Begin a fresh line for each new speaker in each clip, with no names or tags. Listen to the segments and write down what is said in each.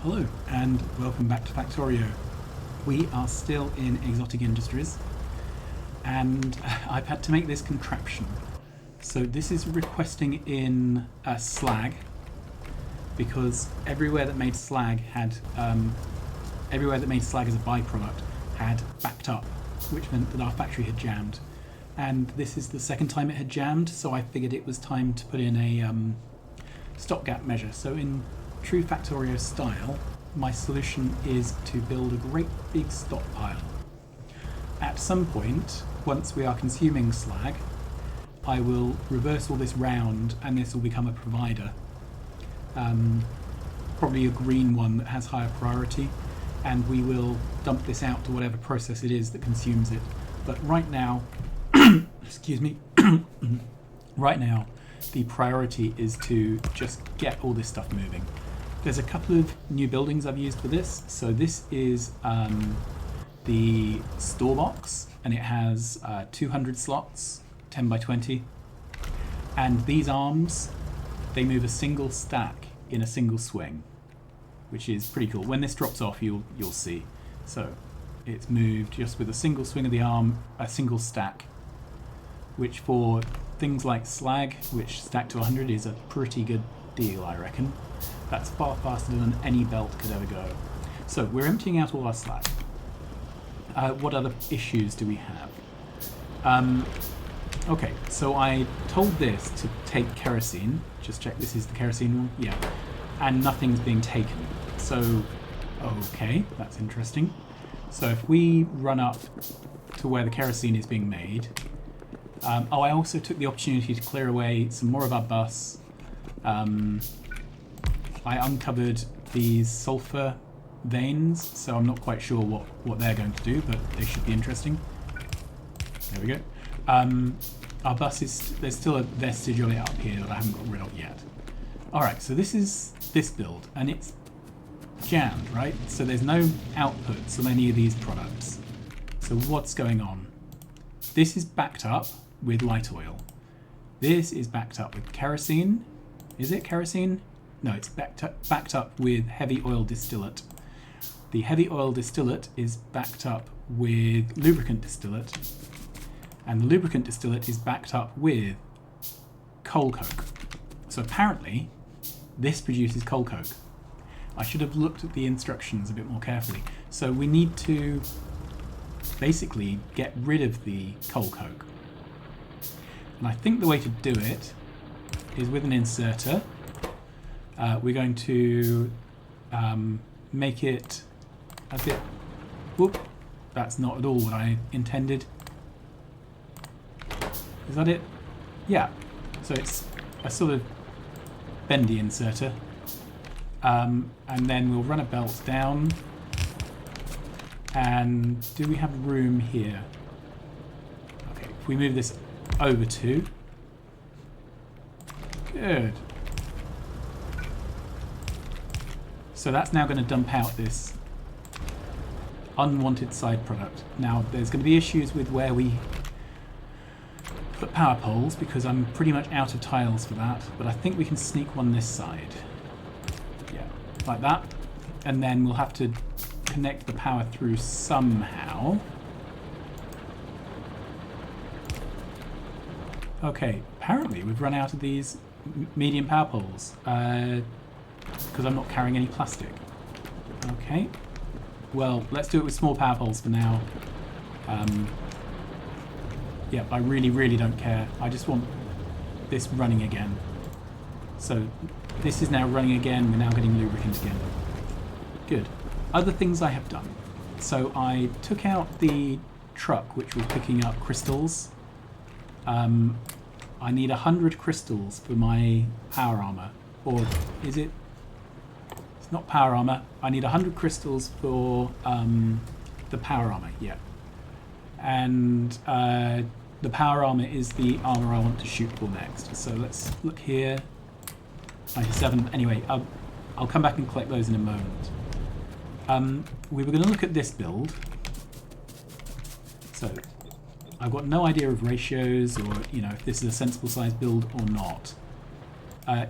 Hello and welcome back to Factorio. We are still in exotic industries and I've had to make this contraption. So this is requesting in slag because everywhere that made slag as a byproduct had backed up, which meant that our factory had jammed. And this is the second time it had jammed, so I figured it was time to put in a stopgap measure. So in true Factorio style, my solution is to build a great big stockpile. At some point, once we are consuming slag, I will reverse all this round and this will become a provider. Probably a green one that has higher priority, and we will dump this out to whatever process it is that consumes it. But right now, excuse me, right now, the priority is to just get all this stuff moving. There's a couple of new buildings I've used for this. So this is the store box, and it has 200 slots, 10 by 20. And these arms, they move a single stack in a single swing, which is pretty cool. When this drops off, you'll see. So it's moved just with a single swing of the arm, a single stack, which for things like slag, which stack to 100, is a pretty good deal, I reckon. That's far faster than any belt could ever go. So we're emptying out all our slag. What other issues do we have? Okay, so I told this to take kerosene. Just check this is the kerosene one. Yeah. And nothing's being taken. So, okay, that's interesting. So if we run up to where the kerosene is being made. I also took the opportunity to clear away some more of our bus. I uncovered these sulfur veins, so I'm not quite sure what they're going to do, but they should be interesting. There we go. Our bus there's still a vestige on it up here that I haven't got rid of yet. Alright, so this is this build, and it's jammed, right? So there's no outputs on any of these products. So what's going on? This is backed up with light oil. This is backed up with kerosene. Is it kerosene? No, it's backed up with heavy oil distillate. The heavy oil distillate is backed up with lubricant distillate, and the lubricant distillate is backed up with coal coke. So apparently, this produces coal coke. I should have looked at the instructions a bit more carefully. So we need to basically get rid of the coal coke. And I think the way to do it is with an inserter. We're going to make it a bit... Whoop, that's not at all what I intended. Is that it? Yeah. So it's a sort of bendy inserter. And then we'll run a belt down. And do we have room here? Okay, if we move this over to... Good. So that's now going to dump out this unwanted side product. Now there's going to be issues with where we put power poles because I'm pretty much out of tiles for that, but I think we can sneak one this side. Yeah, like that. And then we'll have to connect the power through somehow. Okay, apparently we've run out of these medium power poles. Because I'm not carrying any plastic. Okay. Well, let's do it with small power poles for now. Yeah, I really don't care. I just want this running again. So this is now running again. We're now getting lubricant again. Good. Other things I have done. So I took out the truck which was picking up crystals. I need 100 crystals for my power armor. Or is it... It's not power armor. I need 100 crystals for the power armor, yeah. And the power armor is the armor I want to shoot for next. So let's look here. 97. Anyway, I'll come back and collect those in a moment. We were going to look at this build. So I've got no idea of ratios or if this is a sensible size build or not.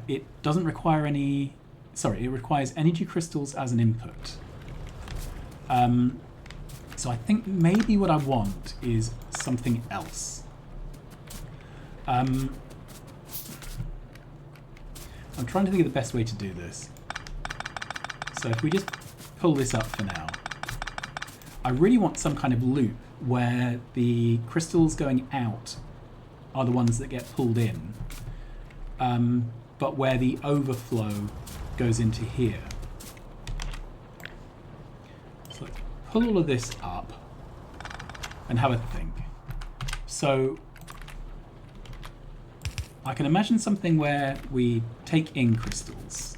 It doesn't require any sorry, it requires energy crystals as an input. So I think maybe what I want is something else. I'm trying to think of the best way to do this. So if we just pull this up for now, I really want some kind of loop where the crystals going out are the ones that get pulled in, but where the overflow goes into here. So let's pull all of this up and have a think. So I can imagine something where we take in crystals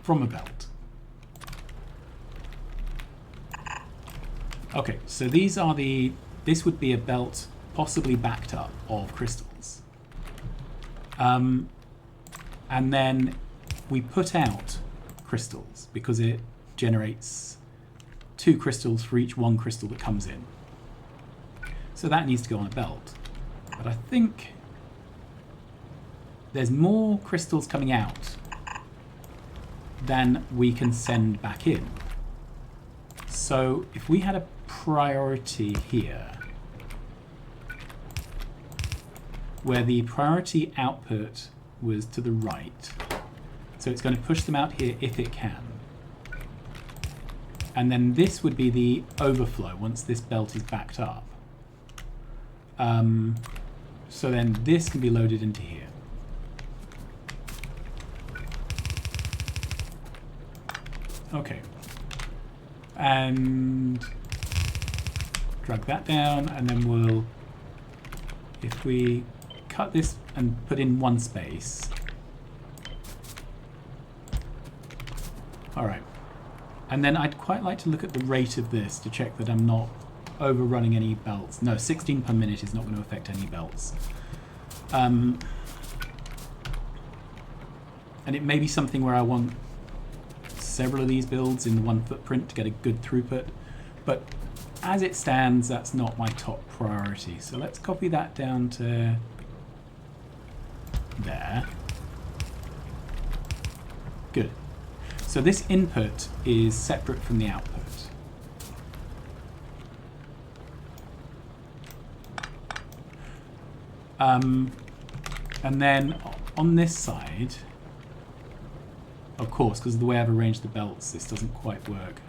from a belt. Okay, so these are this would be a belt possibly backed up of crystals. And then we put out crystals because it generates 2 crystals for each 1 crystal that comes in. So that needs to go on a belt. But I think there's more crystals coming out than we can send back in. So if we had a priority here, where the priority output was to the right, so it's going to push them out here if it can. And then this would be the overflow once this belt is backed up. So then this can be loaded into here. Okay. And drag that down, and then we'll, if we cut this and put in 1 space. All right. And then I'd quite like to look at the rate of this to check that I'm not overrunning any belts. No, 16 per minute is not going to affect any belts. And it may be something where I want several of these builds in the 1 footprint to get a good throughput, but as it stands, that's not my top priority. So let's copy that down to there. Good. So this input is separate from the output. And then on this side, of course, because of the way I've arranged the belts, this doesn't quite work.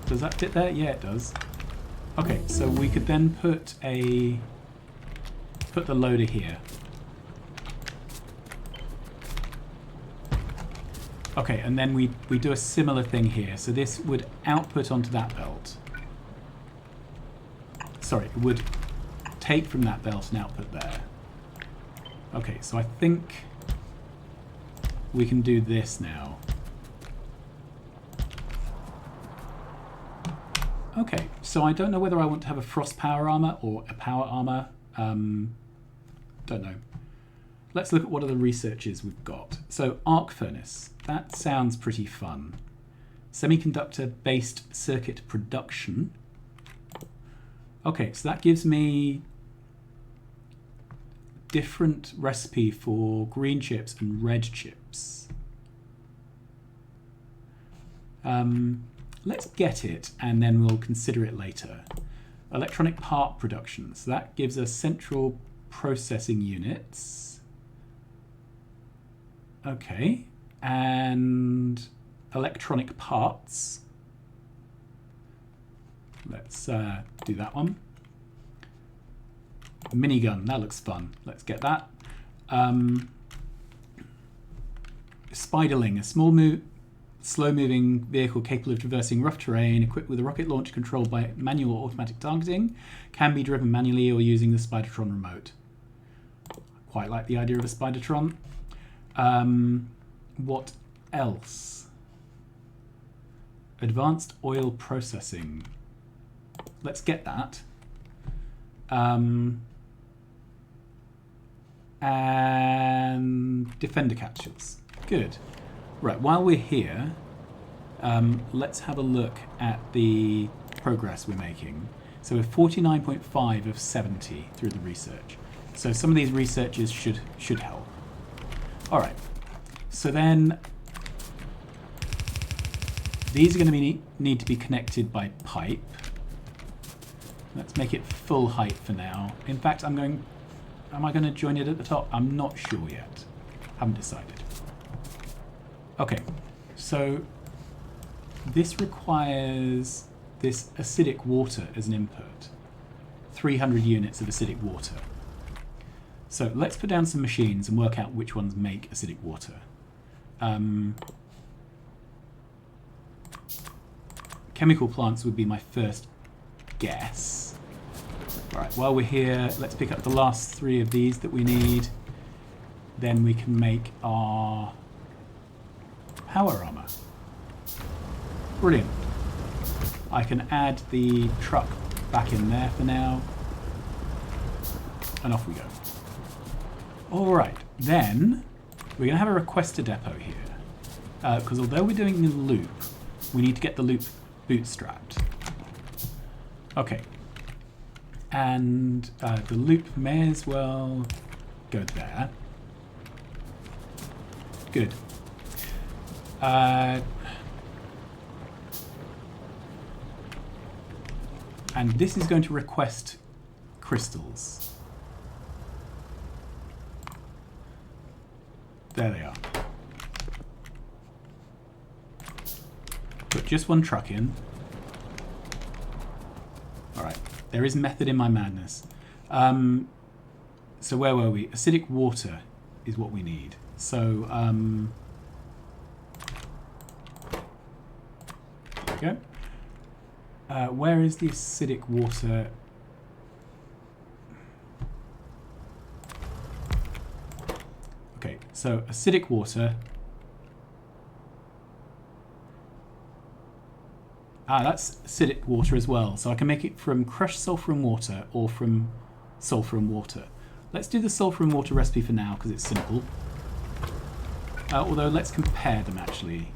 Does that fit there? Yeah, it does. Okay, so we could then put the loader here. Okay, and then we do a similar thing here. So this would output onto that belt. Sorry, it would take from that belt and output there. Okay, so I think we can do this now. Okay, so I don't know whether I want to have a frost power armor or a power armor. Don't know. Let's look at what other researches we've got. So arc furnace, that sounds pretty fun. Semiconductor-based circuit production. Okay, so that gives me different recipe for green chips and red chips. Let's get it and then we'll consider it later. Electronic part production, so that gives us central processing units. Okay, and electronic parts. Let's do that one. Minigun, that looks fun. Let's get that. Spiderling, a slow-moving vehicle capable of traversing rough terrain, equipped with a rocket launch controlled by manual or automatic targeting, can be driven manually or using the Spidertron remote. Quite like the idea of a Spidertron. What else? Advanced oil processing. Let's get that. And defender capsules. Good. Right, while we're here, let's have a look at the progress we're making. So we're 49.5 of 70 through the research. So some of these researches should help. All right. So then these are going to need to be connected by pipe. Let's make it full height for now. In fact, am I going to join it at the top? I'm not sure yet. Haven't decided. Okay, so this requires this acidic water as an input. 300 units of acidic water. So let's put down some machines and work out which ones make acidic water. Chemical plants would be my first guess. All right, while we're here, let's pick up the last 3 of these that we need. Then we can make our power armor. Brilliant. I can add the truck back in there for now. And off we go. All right, then we're going to have a requester depot here. Because although we're doing the loop, we need to get the loop bootstrapped. Okay. And the loop may as well go there. Good. And this is going to request crystals. There they are. Put just one truck in. Alright, there is method in my madness. So where were we? Acidic water is what we need. So, there we go. Where is the acidic water? Okay, so acidic water. That's acidic water as well. So I can make it from crushed sulfur and water or from sulfur and water. Let's do the sulfur and water recipe for now because it's simple. Although let's compare them actually.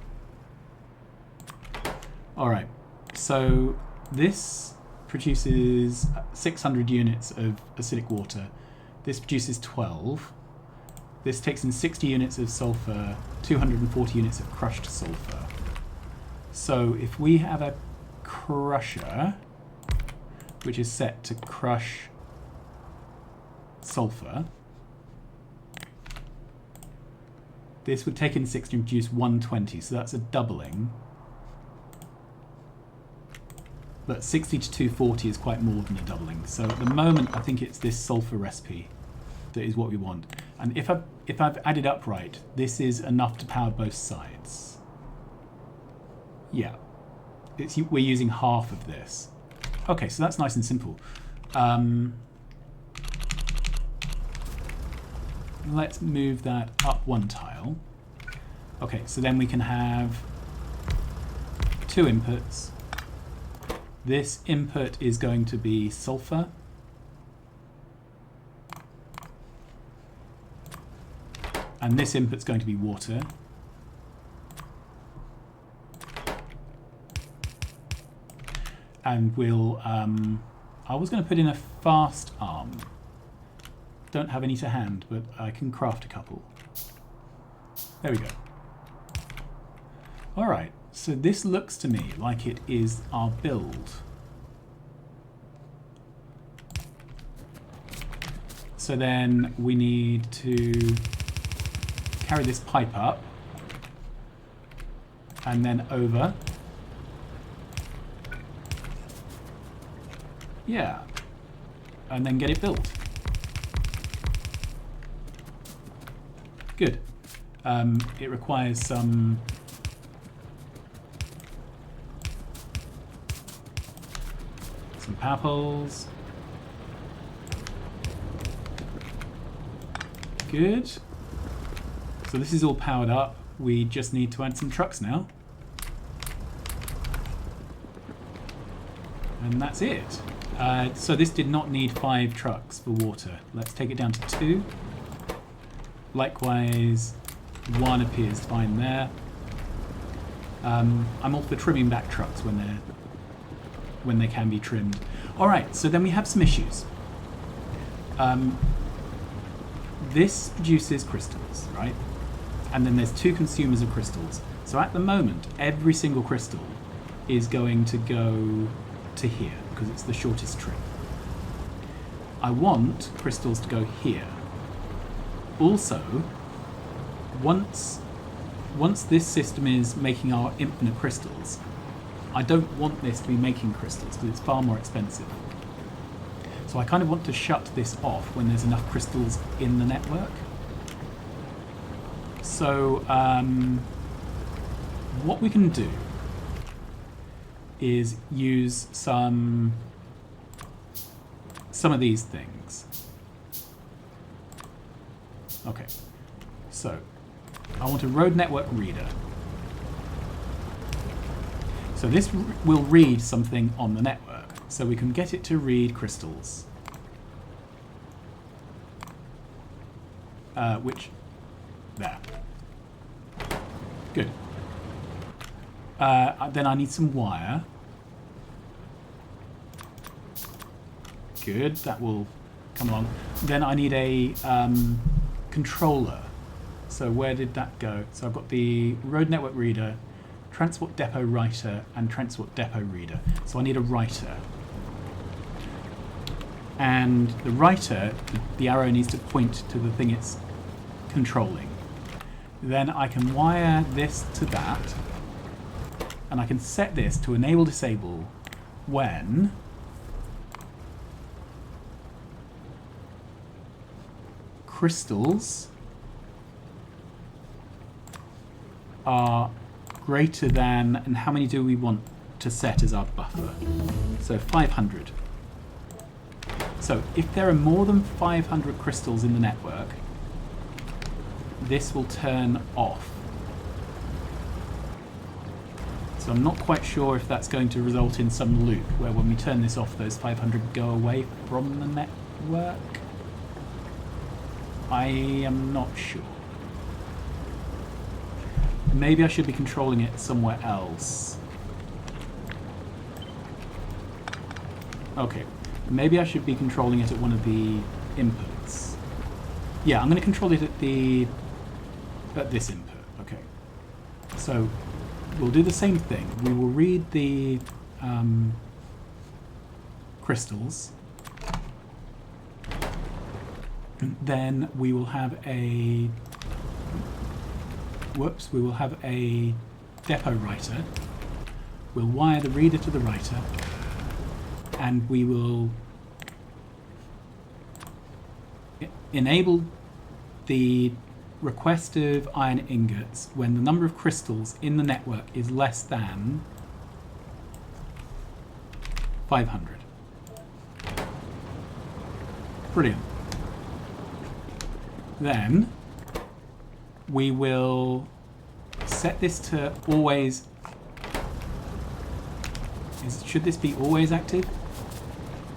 Alright, so this produces 600 units of acidic water. This produces 12. This takes in 60 units of sulfur, 240 units of crushed sulfur. So if we have a crusher, which is set to crush sulfur, this would take in 60 and produce 120, so that's a doubling. But 60 to 240 is quite more than a doubling. So at the moment, I think it's this sulfur recipe that is what we want. And if I've added up right, this is enough to power both sides. Yeah, we're using half of this. Okay, so that's nice and simple. Let's move that up one tile. Okay, so then we can have 2 inputs. This input is going to be sulfur. And this input's going to be water. And we'll, I was going to put in a fast arm. Don't have any to hand, but I can craft a couple. There we go. Alright, so this looks to me like it is our build. So then we need to carry this pipe up and then over. Yeah, and then get it built. Good. It requires some power poles. Good. So this is all powered up. We just need to add some trucks now. And that's it. So this did not need 5 trucks for water. Let's take it down to 2. Likewise, 1 appears fine there. I'm all for trimming back trucks when they can be trimmed. Alright, so then we have some issues. This produces crystals, right? And then there's 2 consumers of crystals. So at the moment, every single crystal is going to go to here because it's the shortest trip. I want crystals to go here. Also, once this system is making our infinite crystals, I don't want this to be making crystals because it's far more expensive. So I kind of want to shut this off when there's enough crystals in the network. So what we can do is use some of these things. Okay, so I want a road network reader. So this will read something on the network, so we can get it to read crystals. There. Good. Then I need some wire. Good, that will come along. Then I need a controller. So where did that go? So I've got the road network reader, transport depot writer, and transport depot reader. So I need a writer. And the writer, the arrow needs to point to the thing it's controlling. Then I can wire this to that, and I can set this to enable disable when crystals are greater than, and how many do we want to set as our buffer? So 500. So if there are more than 500 crystals in the network, this will turn off. So I'm not quite sure if that's going to result in some loop where when we turn this off, those 500 go away from the network. I am not sure. Maybe I should be controlling it somewhere else. Okay, maybe I should be controlling it at one of the inputs. Yeah, I'm going to control it at this input. Okay, so we'll do the same thing. We will read the crystals. Then we will have a depot writer. We'll wire the reader to the writer, and we will enable the request of iron ingots when the number of crystals in the network is less than 500. Brilliant. Then we will set this to always. Should this be always active?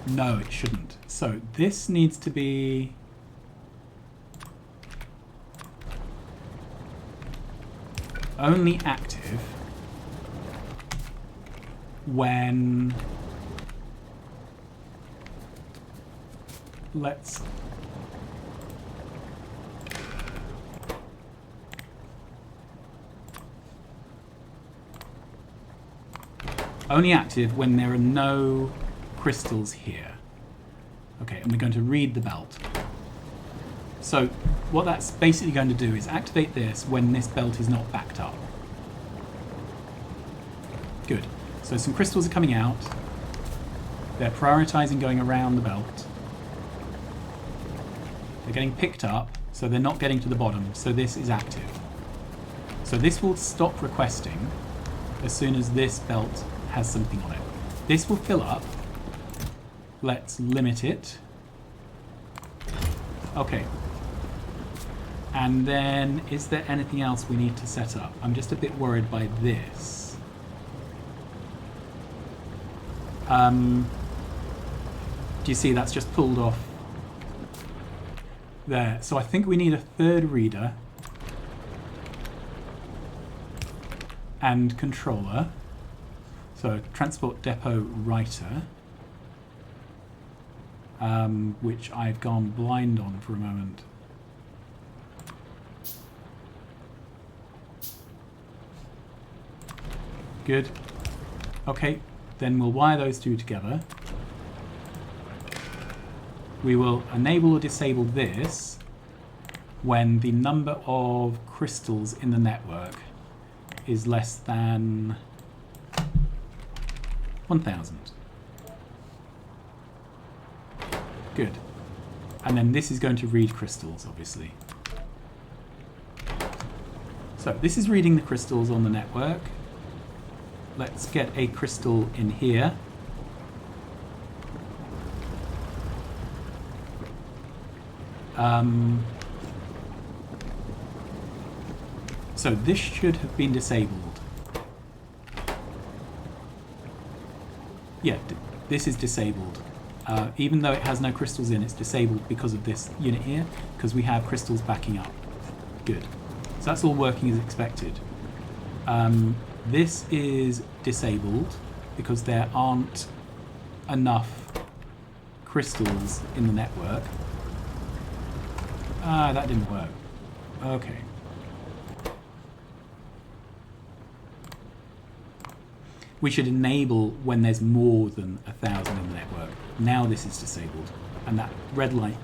No, it shouldn't. So this needs to be only active when only active when there are no crystals here. Okay, and we're going to read the belt. So what that's basically going to do is activate this when this belt is not backed up. Good. So some crystals are coming out. They're prioritizing going around the belt. They're getting picked up, so they're not getting to the bottom, so this is active. So this will stop requesting as soon as this belt has something on it. This will fill up. Let's limit it. Okay. And then, is there anything else we need to set up? I'm just a bit worried by this. Do you see that's just pulled off there? So I think we need a third reader and controller. So transport depot writer. which I've gone blind on for a moment. Good. Okay, then we'll wire those two together. We will enable or disable this when the number of crystals in the network is less than 1,000. Good. And then this is going to read crystals, obviously. So this is reading the crystals on the network. Let's get a crystal in here. So this should have been disabled. Yeah, this is disabled. Even though it has no crystals in, it's disabled because of this unit here, because we have crystals backing up. Good. So that's all working as expected. This is disabled because there aren't enough crystals in the network. Ah, that didn't work. Okay. We should enable when there's more than 1,000 in the network. Now this is disabled. And that red light,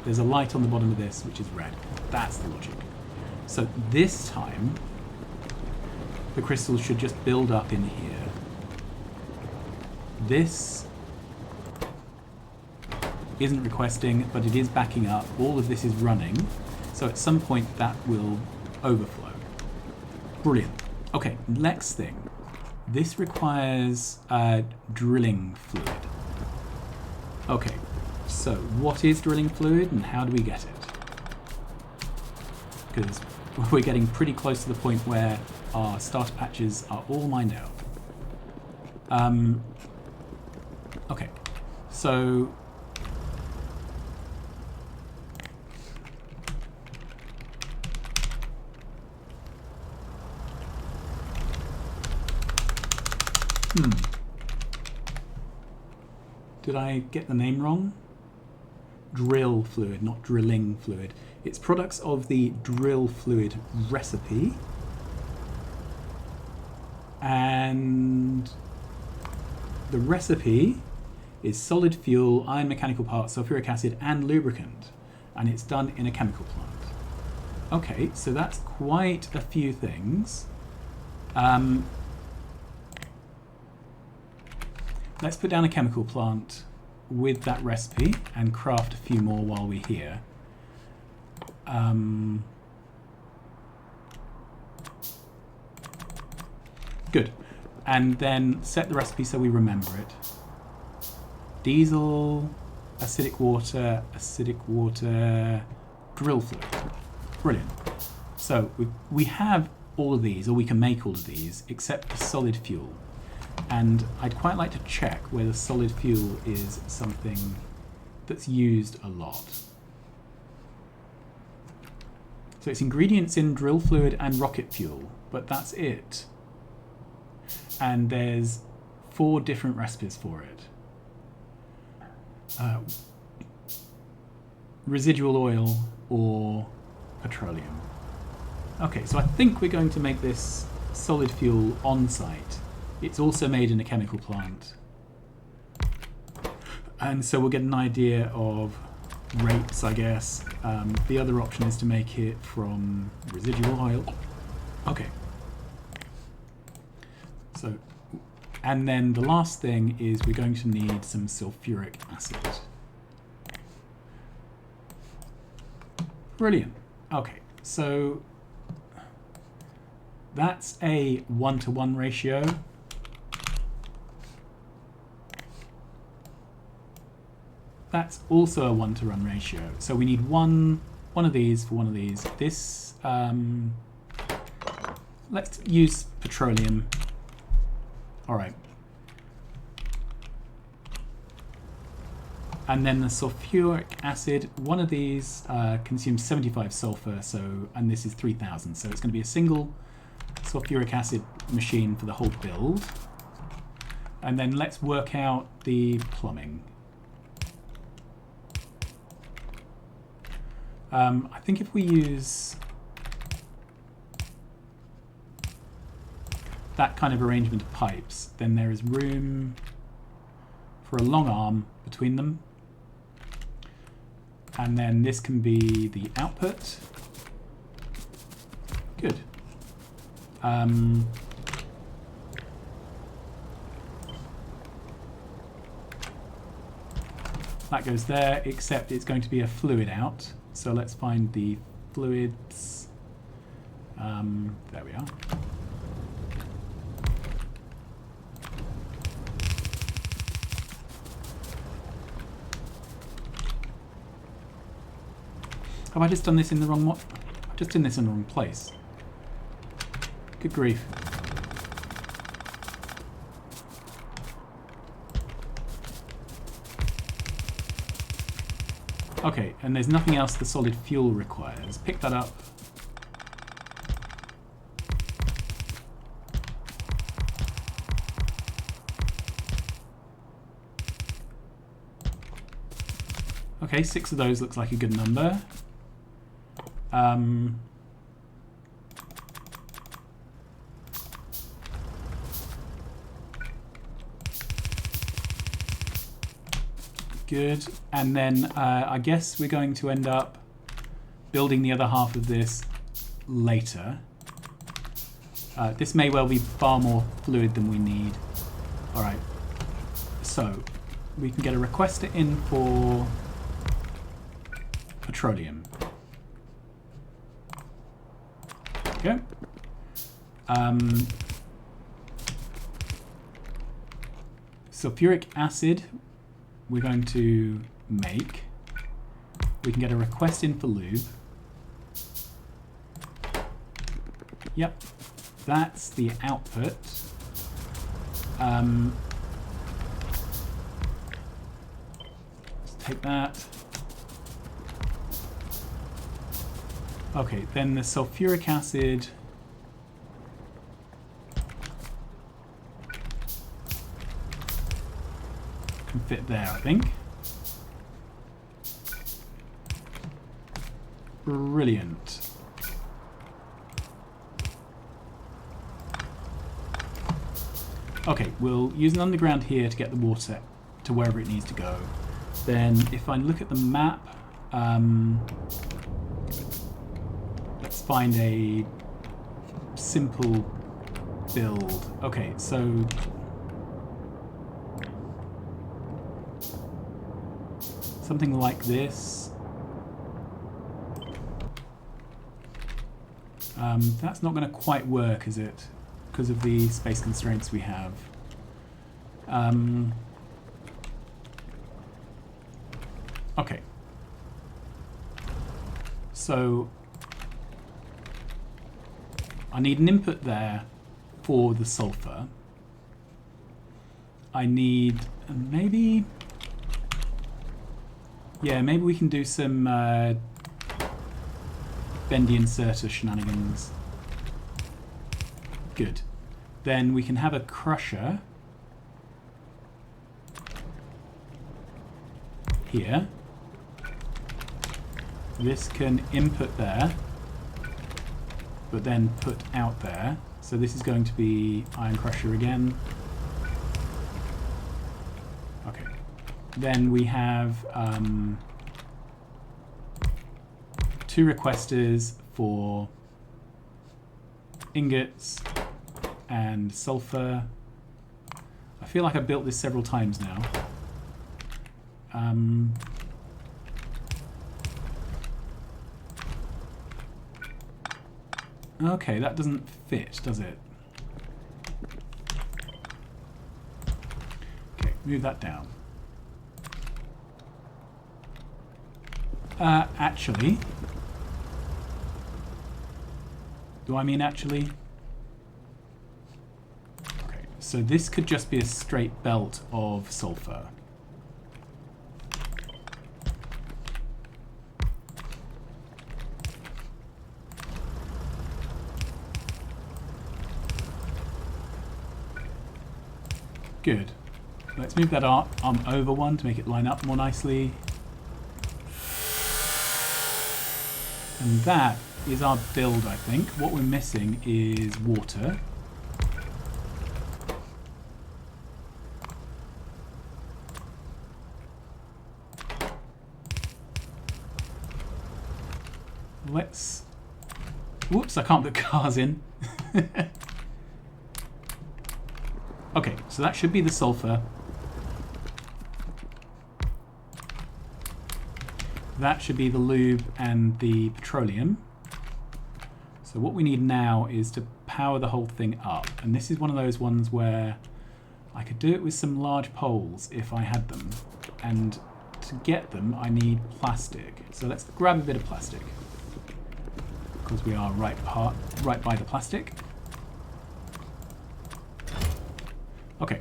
there's a light on the bottom of this which is red. That's the logic. So this time, the crystals should just build up in here. This isn't requesting, but it is backing up. All of this is running. So at some point that will overflow. Brilliant. Okay, next thing. This requires drilling fluid. Okay, so what is drilling fluid and how do we get it? Because we're getting pretty close to the point where our starter patches are all mined out. Okay, so did I get the name wrong? Drill fluid, not drilling fluid. It's products of the drill fluid recipe. And the recipe is solid fuel, iron mechanical parts, sulfuric acid, and lubricant. And it's done in a chemical plant. Okay, so that's quite a few things. Let's put down a chemical plant with that recipe and craft a few more while we're here. Good. And then set the recipe so we remember it. Diesel, acidic water, drill fluid. Brilliant. So we have all of these, or we can make all of these, except the solid fuel. And I'd quite like to check whether solid fuel is something that's used a lot. So it's ingredients in drill fluid and rocket fuel, but that's it. And there's 4 different recipes for it. Residual oil or petroleum. Okay, so I think we're going to make this solid fuel on site. It's also made in a chemical plant. And so we'll get an idea of rates, I guess. The other option is to make it from residual oil. Okay. So, and then the last thing is we're going to need some sulfuric acid. Brilliant. Okay, so that's a 1-to-1 ratio. That's also a 1-to-1 ratio. So we need one of these for one of these. This, let's use petroleum. All right. And then the sulfuric acid, one of these consumes 75 sulfur, so, and this is 3,000. So it's going to be a single sulfuric acid machine for the whole build. And then let's work out the plumbing. I think if we use that kind of arrangement of pipes, then there is room for a long arm between them. And then this can be the output. Good. That goes there, except it's going to be a fluid out. So let's find the fluids. There we are. Have I just done this in the wrong I've just done this in the wrong place. Good grief. Okay, and there's nothing else the solid fuel requires. Pick that up. Okay, 6 of those looks like a good number. Good, and then I guess we're going to end up building the other half of this later. This may well be far more fluid than we need. Alright, so we can get a requester in for petroleum. Okay. Sulfuric acid we're going to make. We can get a request in for lube. Yep, that's the output. Let's take that. Okay, then the sulfuric acid can fit there, I think. Brilliant. Okay, we'll use an underground here to get the water to wherever it needs to go. Then if I look at the map, let's find a simple build. Okay, so something like this. That's not going to quite work, is it? Because of the space constraints we have. Okay. So I need an input there for the sulfur. I need maybe... Yeah, maybe we can do some bendy inserter shenanigans. Good. Then we can have a crusher here. This can input there, but then put out there. So this is going to be iron crusher again. Okay. Then we have 2 requesters for ingots and sulfur. I feel like I've built this several times now. Okay, that doesn't fit, does it? Okay, move that down. Actually... Do I mean actually? Okay, so this could just be a straight belt of sulfur. Good. Let's move that arm over one to make it line up more nicely. And that is our build, I think. What we're missing is water. Let's... Whoops, I can't put cars in. Okay, so that should be the sulfur. That should be the lube and the petroleum. So what we need now is to power the whole thing up. And this is one of those ones where I could do it with some large poles if I had them. And to get them, I need plastic. So let's grab a bit of plastic, because we are right by the plastic. Okay.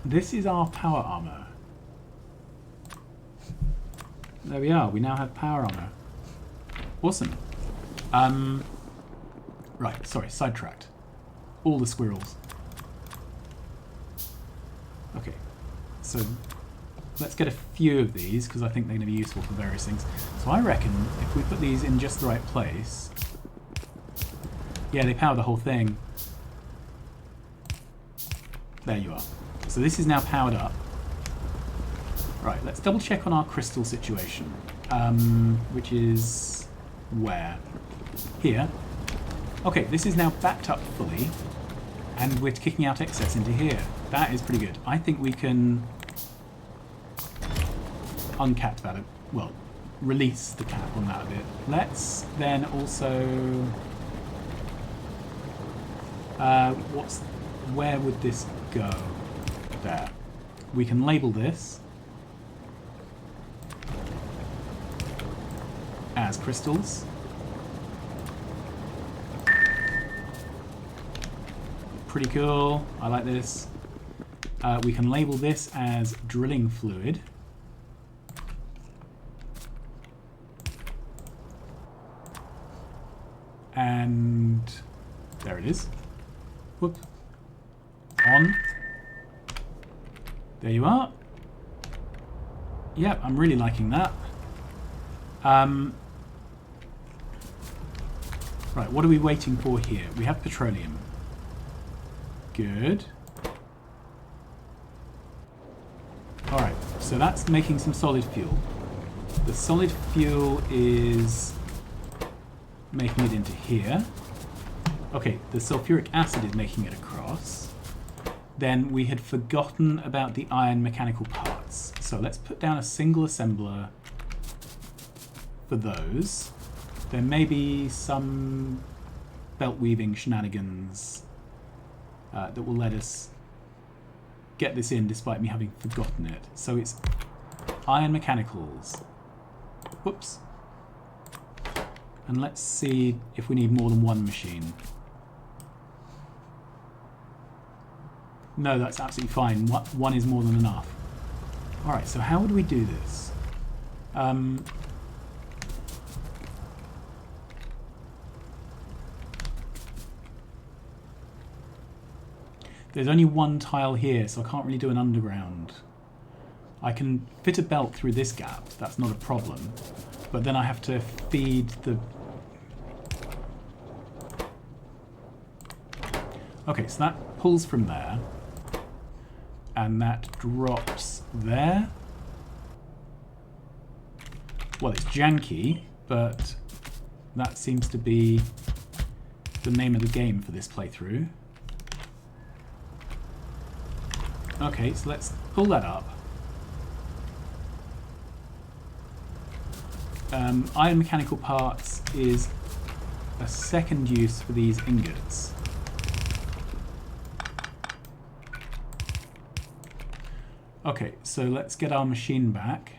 This is our power armor. There we are. We now have power armor. Awesome. Right, sorry, sidetracked. All the squirrels. Okay, so let's get a few of these, because I think they're going to be useful for various things. So I reckon if we put these in just the right place... Yeah, they power the whole thing. There you are. So this is now powered up. Right, let's double check on our crystal situation, which is where? Here. Okay, this is now backed up fully, and we're kicking out excess into here. That is pretty good. I think we can uncap that, well, release the cap on that a bit. Let's then also, where would this go? There. We can label this as crystals. Pretty cool. I like this. We can label this as drilling fluid. And there it is. Whoop. On. There you are. Yep, I'm really liking that. Right, what are we waiting for here? We have petroleum. Good. Alright, so that's making some solid fuel. The solid fuel is making it into here. Okay, the sulfuric acid is making it across. Then we had forgotten about the iron mechanical parts. So let's put down a single assembler for those. There may be some belt weaving shenanigans that will let us get this in despite me having forgotten it. So it's iron mechanicals. Whoops. And let's see if we need more than one machine. No, that's absolutely fine. One is more than enough. Alright, so how would we do this? There's only one tile here, so I can't really do an underground. I can fit a belt through this gap, that's not a problem. But then I have to feed the... Okay, so that pulls from there. And that drops there. Well, it's janky, but that seems to be the name of the game for this playthrough. Okay, so let's pull that up. Iron mechanical parts is a second use for these ingots. Okay, so let's get our machine back.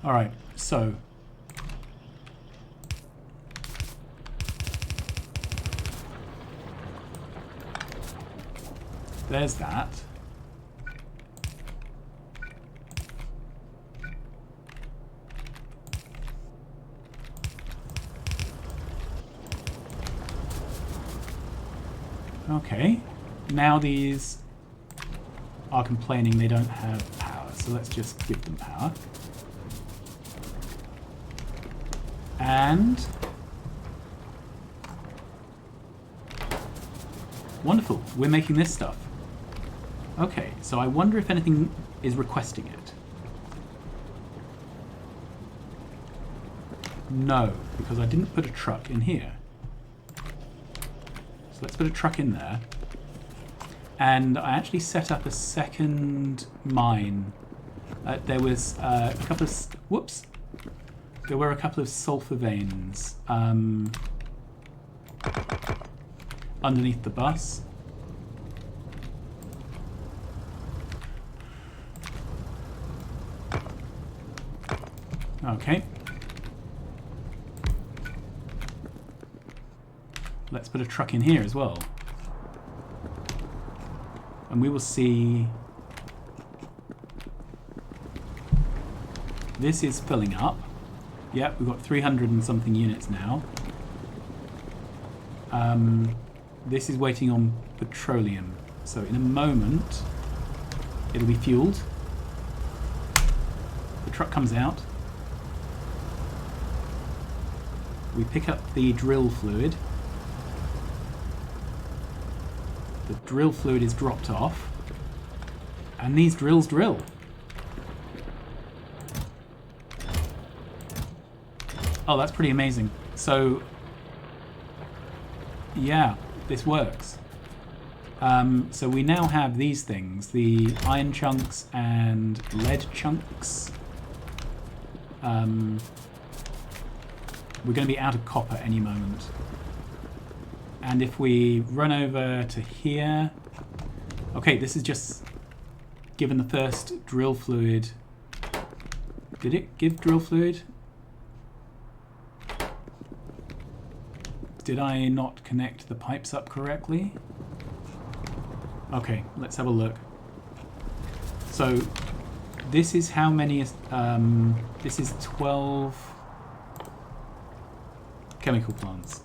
All right, so there's that. Okay. Now these are complaining they don't have power, so let's just give them power. And wonderful, we're making this stuff. Okay, so I wonder if anything is requesting it. No, because I didn't put a truck in here. So let's put a truck in there. And I actually set up a second mine. There was a couple of... Whoops! There were a couple of sulfur veins underneath the bus. Okay. Let's put a truck in here as well. And we will see... This is filling up. Yep, we've got 300 and something units now. This is waiting on petroleum. So in a moment, it'll be fueled. The truck comes out. We pick up the drill fluid. The drill fluid is dropped off. And these drills drill. Oh, that's pretty amazing. So, yeah, this works. So we now have these things, the iron chunks and lead chunks. We're going to be out of copper any moment. And if we run over to here... Okay, this is just given the first drill fluid. Did it give drill fluid? Did I not connect the pipes up correctly? Okay, let's have a look. So, this is how many... this is 12 chemical plants.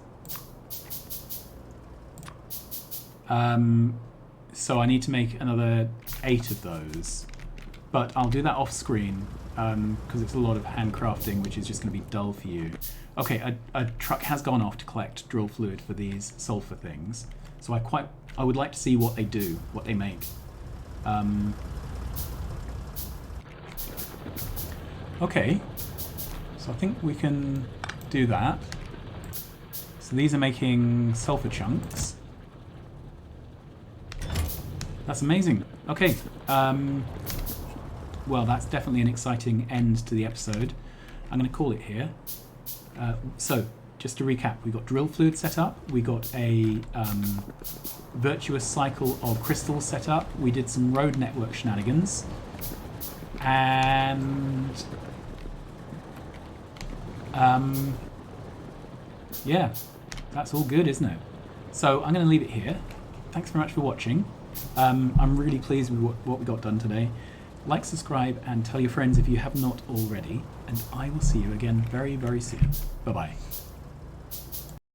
So I need to make another 8 of those. But I'll do that off screen, because it's a lot of handcrafting, which is just going to be dull for you. Okay, a truck has gone off to collect drill fluid for these sulfur things. So I would like to see what they do, what they make. Okay, so I think we can do that. So these are making sulfur chunks. That's amazing. Okay, well, that's definitely an exciting end to the episode. I'm going to call it here. So, just to recap, we got drill fluid set up, we got a virtuous cycle of crystals set up, we did some road network shenanigans, and yeah, that's all good, isn't it? So I'm going to leave it here. Thanks very much for watching. I'm really pleased with what we got done today. Like, subscribe, and tell your friends if you have not already. And I will see you again very, very soon. Bye-bye.